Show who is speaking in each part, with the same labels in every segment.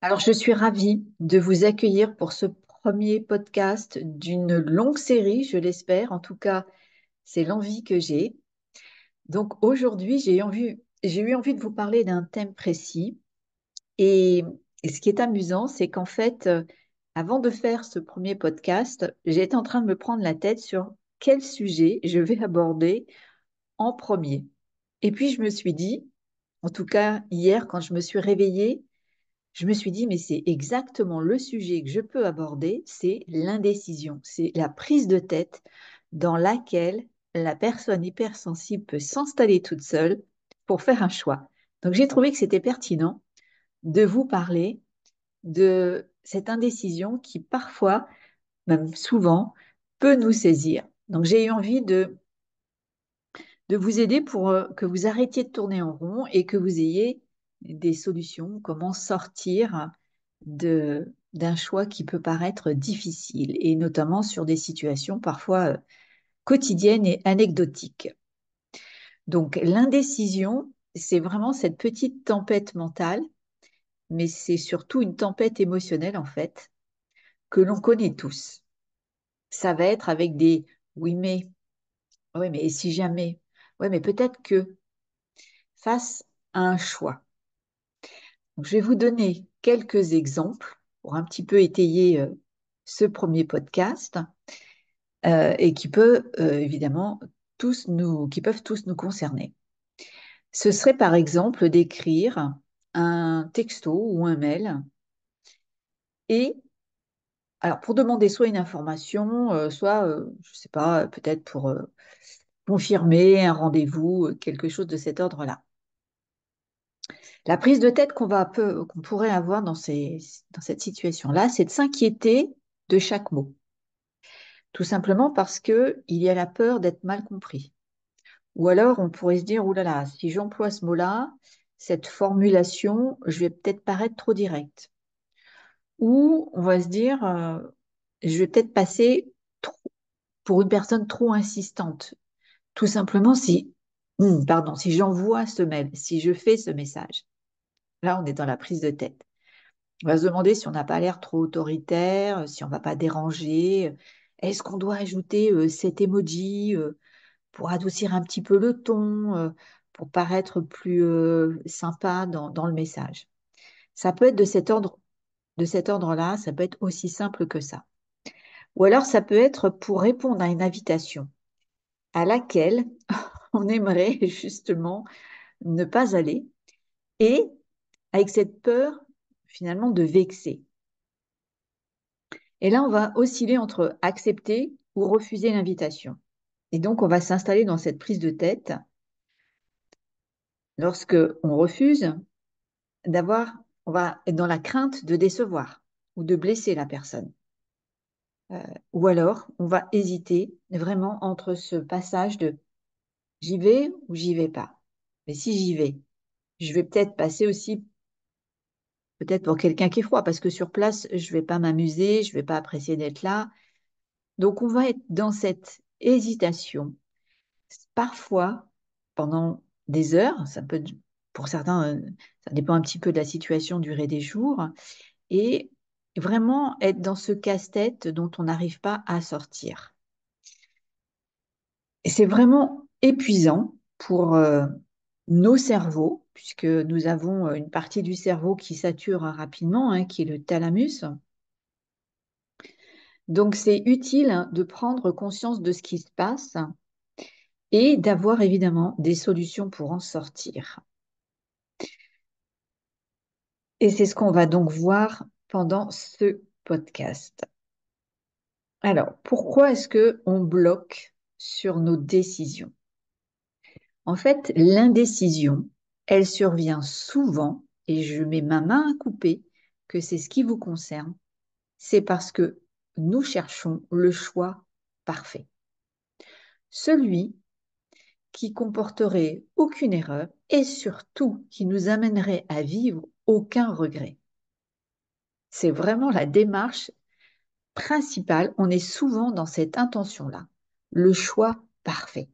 Speaker 1: Alors, je suis ravie de vous accueillir pour ce premier podcast d'une longue série, je l'espère. En tout cas, c'est l'envie que j'ai. Donc, aujourd'hui, j'ai eu envie de vous parler d'un thème précis. Et, et ce qui est amusant, c'est qu'en fait, avant de faire ce premier podcast, j'étais en train de me prendre la tête sur quel sujet je vais aborder en premier. Et puis, je me suis dit, en tout cas, hier, quand je me suis réveillée, je me suis dit, mais c'est exactement le sujet que je peux aborder, c'est l'indécision, c'est la prise de tête dans laquelle la personne hypersensible peut s'installer toute seule pour faire un choix. Donc j'ai trouvé que c'était pertinent de vous parler de cette indécision qui parfois, même souvent, peut nous saisir. Donc j'ai eu envie de vous aider pour que vous arrêtiez de tourner en rond et que vous ayez des solutions, comment sortir d'un choix qui peut paraître difficile, et notamment sur des situations parfois quotidiennes et anecdotiques. Donc l'indécision, c'est vraiment cette petite tempête mentale, mais c'est surtout une tempête émotionnelle en fait, que l'on connaît tous. Ça va être avec des oui mais et si jamais, oui mais peut-être que face à un choix. Donc, je vais vous donner quelques exemples pour un petit peu étayer ce premier podcast et qui peuvent tous nous concerner. Ce serait par exemple d'écrire un texto ou un mail et alors pour demander soit une information, soit je ne sais pas, peut-être pour confirmer un rendez-vous, quelque chose de cet ordre-là. La prise de tête qu'on pourrait avoir dans cette situation-là, c'est de s'inquiéter de chaque mot. Tout simplement parce qu'il y a la peur d'être mal compris. Ou alors, on pourrait se dire, oh là là, si j'emploie ce mot-là, cette formulation, je vais peut-être paraître trop direct. Ou on va se dire, je vais peut-être passer pour une personne trop insistante. Tout simplement si j'envoie ce mail, si je fais ce message. Là, on est dans la prise de tête. On va se demander si on n'a pas l'air trop autoritaire, si on ne va pas déranger. Est-ce qu'on doit ajouter cet emoji pour adoucir un petit peu le ton, pour paraître plus sympa dans le message? Ça peut être de cet ordre-là, ça peut être aussi simple que ça. Ou alors ça peut être pour répondre à une invitation à laquelle on aimerait justement ne pas aller et avec cette peur finalement de vexer. Et là, on va osciller entre accepter ou refuser l'invitation. Et donc, on va s'installer dans cette prise de tête lorsque on refuse on va être dans la crainte de décevoir ou de blesser la personne. Ou alors, on va hésiter vraiment entre ce passage de j'y vais ou j'y vais pas. Mais si j'y vais, je vais peut-être passer aussi peut-être pour quelqu'un qui est froid parce que sur place, je vais pas m'amuser, je vais pas apprécier d'être là. Donc, on va être dans cette hésitation parfois pendant des heures, pour certains, ça dépend un petit peu de la situation, durer des jours, et vraiment être dans ce casse-tête dont on n'arrive pas à sortir. Et c'est vraiment épuisant pour nos cerveaux, puisque nous avons une partie du cerveau qui sature rapidement, hein, qui est le thalamus. Donc c'est utile de prendre conscience de ce qui se passe et d'avoir évidemment des solutions pour en sortir. Et c'est ce qu'on va donc voir pendant ce podcast. Alors, pourquoi est-ce que on bloque sur nos décisions? En fait, l'indécision, elle survient souvent, et je mets ma main à couper que c'est ce qui vous concerne, c'est parce que nous cherchons le choix parfait. Celui qui comporterait aucune erreur et surtout qui nous amènerait à vivre aucun regret. C'est vraiment la démarche principale, on est souvent dans cette intention-là, le choix parfait.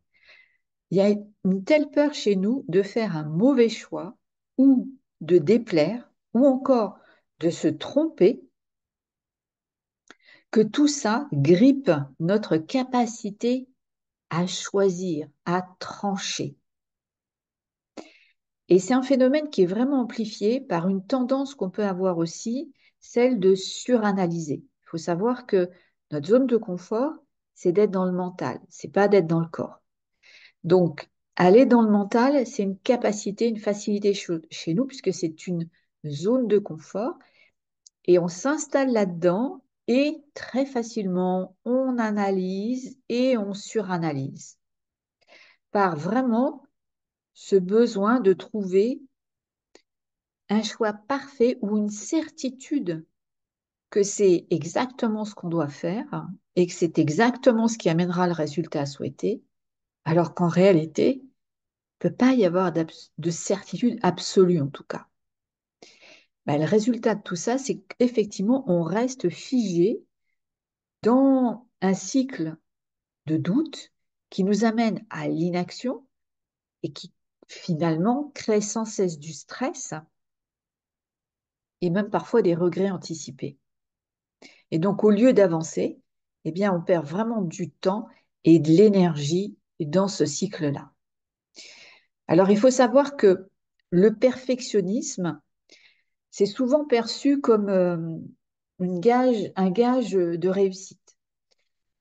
Speaker 1: Il y a une telle peur chez nous de faire un mauvais choix ou de déplaire ou encore de se tromper, que tout ça grippe notre capacité à choisir, à trancher. Et c'est un phénomène qui est vraiment amplifié par une tendance qu'on peut avoir aussi, celle de suranalyser. Il faut savoir que notre zone de confort, c'est d'être dans le mental, c'est pas d'être dans le corps. Donc, aller dans le mental, c'est une capacité, une facilité chez nous, puisque c'est une zone de confort, et on s'installe là-dedans, et très facilement, on analyse et on suranalyse, par vraiment ce besoin de trouver un choix parfait ou une certitude que c'est exactement ce qu'on doit faire et que c'est exactement ce qui amènera le résultat souhaité, alors qu'en réalité, il ne peut pas y avoir de certitude absolue en tout cas. Ben, le résultat de tout ça, c'est qu'effectivement, on reste figé dans un cycle de doute qui nous amène à l'inaction et qui finalement crée sans cesse du stress et même parfois des regrets anticipés. Et donc, au lieu d'avancer, eh bien, on perd vraiment du temps et de l'énergie dans ce cycle-là. Alors, il faut savoir que le perfectionnisme, c'est souvent perçu comme un gage de réussite.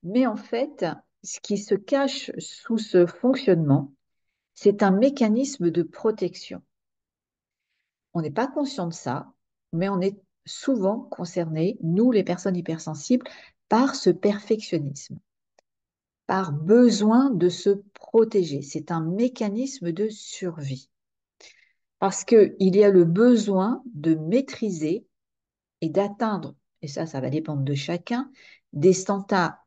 Speaker 1: Mais en fait, ce qui se cache sous ce fonctionnement, c'est un mécanisme de protection. On n'est pas conscient de ça, mais on est souvent concerné, nous les personnes hypersensibles, par ce perfectionnisme, par besoin de se protéger. C'est un mécanisme de survie. Parce qu'il y a le besoin de maîtriser et d'atteindre, et ça va dépendre de chacun, des standards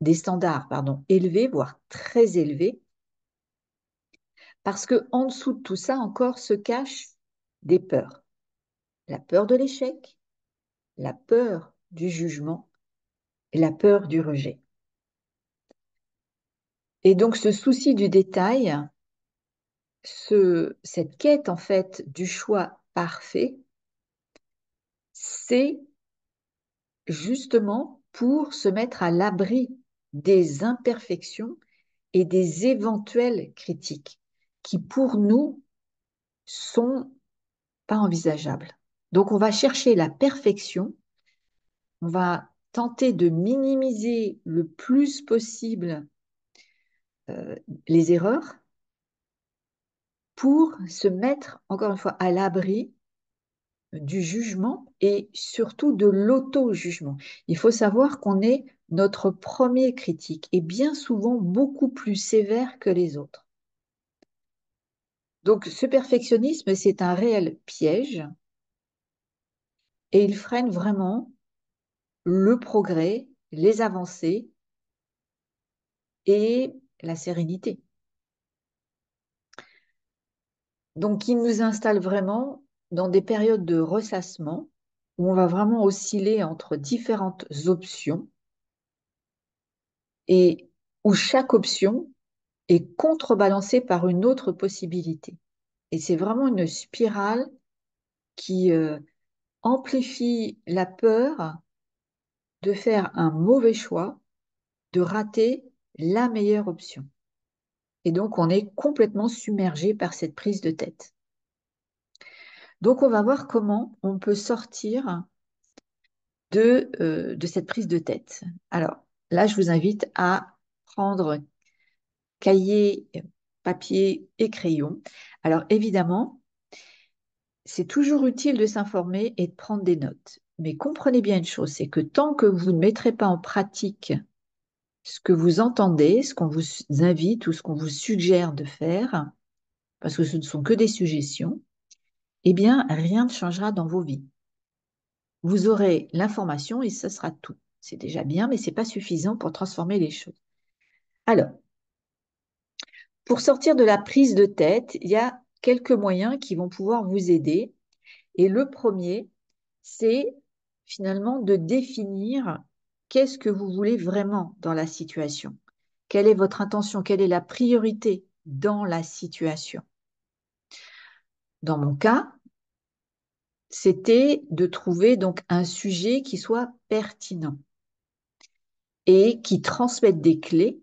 Speaker 1: élevés, voire très élevés, parce qu'en dessous de tout ça encore se cachent des peurs. La peur de l'échec, la peur du jugement et la peur du rejet. Et donc ce souci du détail, cette quête en fait du choix parfait, c'est justement pour se mettre à l'abri des imperfections et des éventuelles critiques qui pour nous sont pas envisageables. Donc on va chercher la perfection, on va tenter de minimiser le plus possible euh, les erreurs pour se mettre encore une fois à l'abri du jugement et surtout de l'auto-jugement. Il faut savoir qu'on est notre premier critique et bien souvent beaucoup plus sévère que les autres. Donc ce perfectionnisme, c'est un réel piège et il freine vraiment le progrès, les avancées et la sérénité. Donc il nous installe vraiment dans des périodes de ressassement où on va vraiment osciller entre différentes options et où chaque option est contrebalancée par une autre possibilité. Et c'est vraiment une spirale qui amplifie la peur de faire un mauvais choix, de rater la meilleure option. Et donc, on est complètement submergé par cette prise de tête. Donc, on va voir comment on peut sortir de cette prise de tête. Alors, là, je vous invite à prendre cahier, papier et crayon. Alors, évidemment, c'est toujours utile de s'informer et de prendre des notes. Mais comprenez bien une chose, c'est que tant que vous ne mettrez pas en pratique ce que vous entendez, ce qu'on vous invite ou ce qu'on vous suggère de faire, parce que ce ne sont que des suggestions, eh bien, rien ne changera dans vos vies. Vous aurez l'information et ce sera tout. C'est déjà bien, mais ce n'est pas suffisant pour transformer les choses. Alors, pour sortir de la prise de tête, il y a quelques moyens qui vont pouvoir vous aider. Et le premier, c'est finalement de définir qu'est-ce que vous voulez vraiment dans la situation. Quelle est votre intention? Quelle est la priorité dans la situation? Dans mon cas, c'était de trouver donc un sujet qui soit pertinent et qui transmette des clés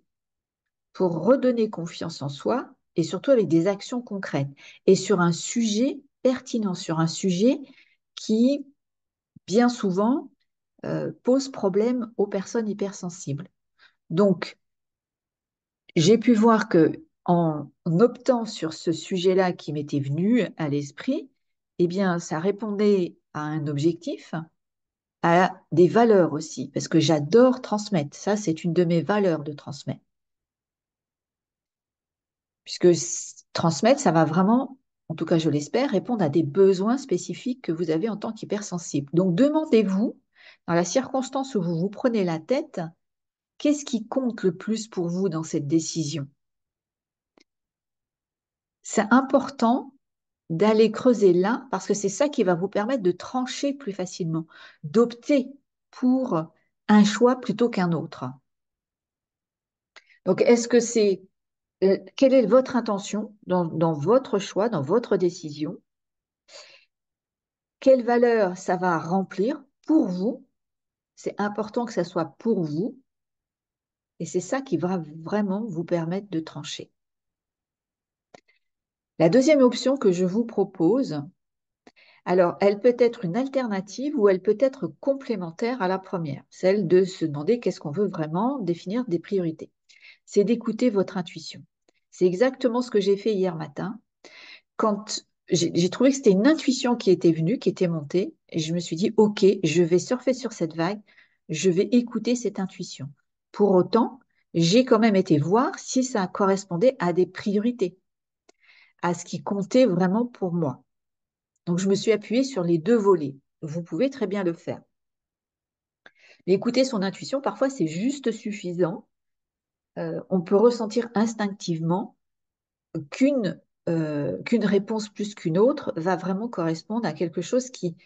Speaker 1: pour redonner confiance en soi et surtout avec des actions concrètes et sur un sujet pertinent, sur un sujet qui, bien souvent, pose problème aux personnes hypersensibles. Donc, j'ai pu voir que en optant sur ce sujet-là qui m'était venu à l'esprit, eh bien, ça répondait à un objectif, à des valeurs aussi, parce que j'adore transmettre. Ça, c'est une de mes valeurs de transmettre. Puisque transmettre, ça va vraiment, en tout cas je l'espère, répondre à des besoins spécifiques que vous avez en tant qu'hypersensible. Donc demandez-vous, dans la circonstance où vous vous prenez la tête, qu'est-ce qui compte le plus pour vous dans cette décision? C'est important d'aller creuser là, parce que c'est ça qui va vous permettre de trancher plus facilement, d'opter pour un choix plutôt qu'un autre. Donc, est-ce que c'est, quelle est votre intention dans votre choix, dans votre décision? Quelle valeur ça va remplir pour vous? C'est important que ça soit pour vous, et c'est ça qui va vraiment vous permettre de trancher. La deuxième option que je vous propose, alors, elle peut être une alternative ou elle peut être complémentaire à la première, celle de se demander qu'est-ce qu'on veut vraiment, définir des priorités. C'est d'écouter votre intuition. C'est exactement ce que j'ai fait hier matin quand j'ai trouvé que c'était une intuition qui était venue, qui était montée, et je me suis dit, OK, je vais surfer sur cette vague, je vais écouter cette intuition. Pour autant, j'ai quand même été voir si ça correspondait à des priorités, à ce qui comptait vraiment pour moi. Donc, je me suis appuyée sur les deux volets. Vous pouvez très bien le faire. Mais écouter son intuition, parfois, c'est juste suffisant. On peut ressentir instinctivement qu'une qu'une réponse plus qu'une autre va vraiment correspondre à quelque chose qui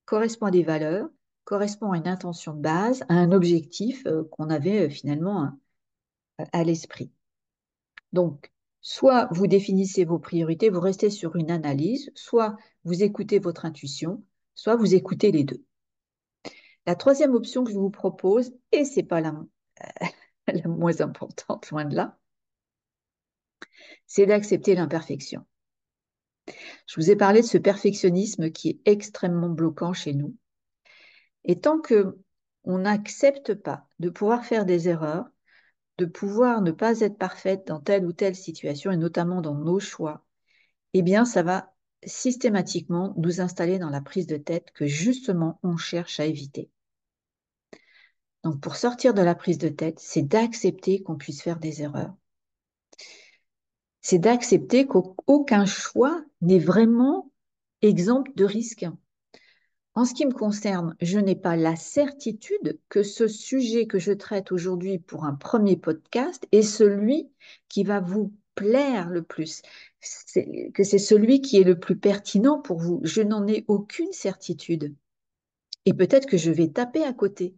Speaker 1: correspond à des valeurs, correspond à une intention de base, à un objectif qu'on avait finalement à l'esprit. Donc, soit vous définissez vos priorités, vous restez sur une analyse, soit vous écoutez votre intuition, soit vous écoutez les deux. La troisième option que je vous propose, et c'est pas la moins importante, loin de là, c'est d'accepter l'imperfection. Je vous ai parlé de ce perfectionnisme qui est extrêmement bloquant chez nous. Et tant que on n'accepte pas de pouvoir faire des erreurs, de pouvoir ne pas être parfaite dans telle ou telle situation, et notamment dans nos choix, eh bien, ça va systématiquement nous installer dans la prise de tête que justement on cherche à éviter. Donc, pour sortir de la prise de tête, c'est d'accepter qu'on puisse faire des erreurs. C'est d'accepter qu'aucun choix n'est vraiment exempt de risque. En ce qui me concerne, je n'ai pas la certitude que ce sujet que je traite aujourd'hui pour un premier podcast est celui qui va vous plaire le plus, que c'est celui qui est le plus pertinent pour vous. Je n'en ai aucune certitude. Et peut-être que je vais taper à côté.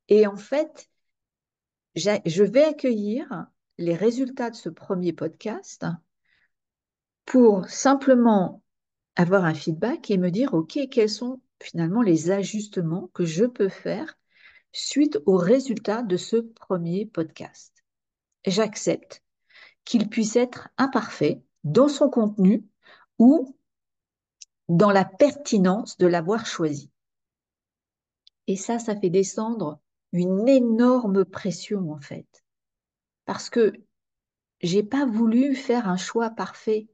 Speaker 1: Et en fait, je vais accueillir les résultats de ce premier podcast pour simplement avoir un feedback et me dire, OK, quels sont finalement les ajustements que je peux faire suite aux résultats de ce premier podcast. J'accepte qu'il puisse être imparfait dans son contenu ou dans la pertinence de l'avoir choisi. Et ça fait descendre une énorme pression en fait. Parce que j'ai pas voulu faire un choix parfait.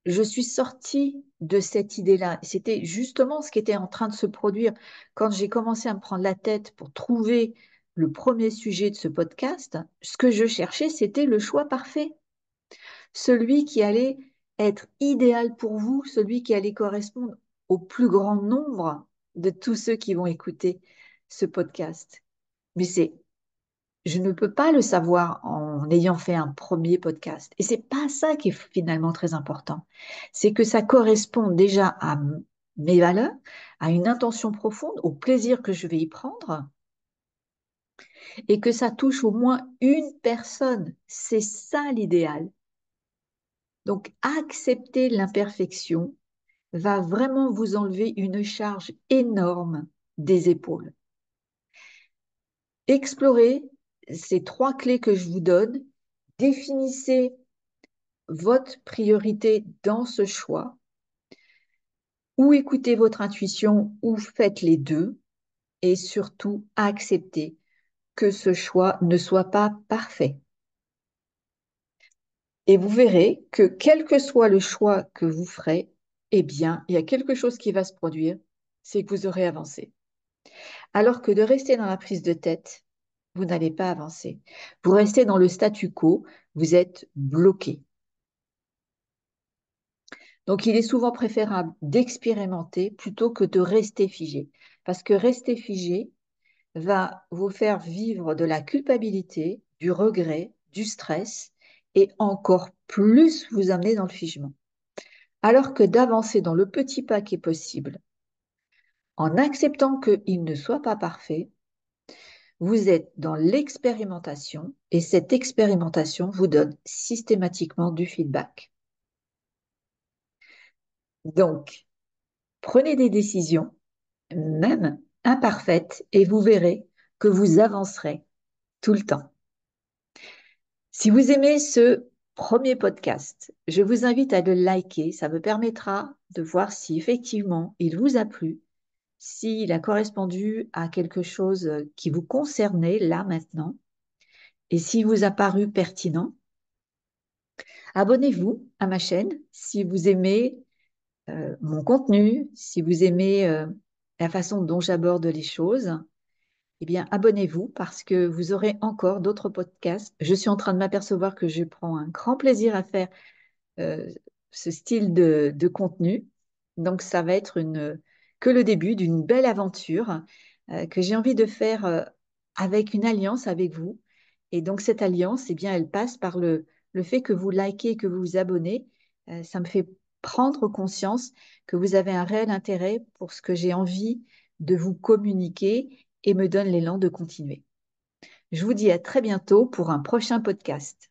Speaker 1: Je suis sortie de cette idée-là. C'était justement ce qui était en train de se produire quand j'ai commencé à me prendre la tête pour trouver le premier sujet de ce podcast. Ce que je cherchais, c'était le choix parfait. Celui qui allait être idéal pour vous, celui qui allait correspondre au plus grand nombre de tous ceux qui vont écouter ce podcast. Mais je ne peux pas le savoir en ayant fait un premier podcast. Et c'est pas ça qui est finalement très important. C'est que ça correspond déjà à mes valeurs, à une intention profonde, au plaisir que je vais y prendre, et que ça touche au moins une personne. C'est ça l'idéal. Donc, accepter l'imperfection va vraiment vous enlever une charge énorme des épaules. Explorez ces trois clés que je vous donne. Définissez votre priorité dans ce choix, ou écoutez votre intuition, ou faites les deux, et surtout acceptez que ce choix ne soit pas parfait. Et vous verrez que quel que soit le choix que vous ferez, eh bien, il y a quelque chose qui va se produire, c'est que vous aurez avancé. Alors que de rester dans la prise de tête, vous n'allez pas avancer. Vous restez dans le statu quo, vous êtes bloqué. Donc, il est souvent préférable d'expérimenter plutôt que de rester figé. Parce que rester figé va vous faire vivre de la culpabilité, du regret, du stress et encore plus vous amener dans le figement. Alors que d'avancer dans le petit pas qui est possible, en acceptant qu'il ne soit pas parfait, vous êtes dans l'expérimentation et cette expérimentation vous donne systématiquement du feedback. Donc, prenez des décisions, même imparfaites, et vous verrez que vous avancerez tout le temps. Si vous aimez ce premier podcast, je vous invite à le liker. Ça me permettra de voir si effectivement il vous a plu, s'il a correspondu à quelque chose qui vous concernait là maintenant et s'il vous a paru pertinent. Abonnez-vous à ma chaîne si vous aimez mon contenu, si vous aimez la façon dont j'aborde les choses. Eh bien, abonnez-vous parce que vous aurez encore d'autres podcasts. Je suis en train de m'apercevoir que je prends un grand plaisir à faire euh, ce style de contenu. Donc, ça va être que le début d'une belle aventure que j'ai envie de faire avec une alliance avec vous. Et donc, cette alliance, eh bien, elle passe par le fait que vous likez, que vous vous abonnez. Ça me fait prendre conscience que vous avez un réel intérêt pour ce que j'ai envie de vous communiquer et me donne l'élan de continuer. Je vous dis à très bientôt pour un prochain podcast.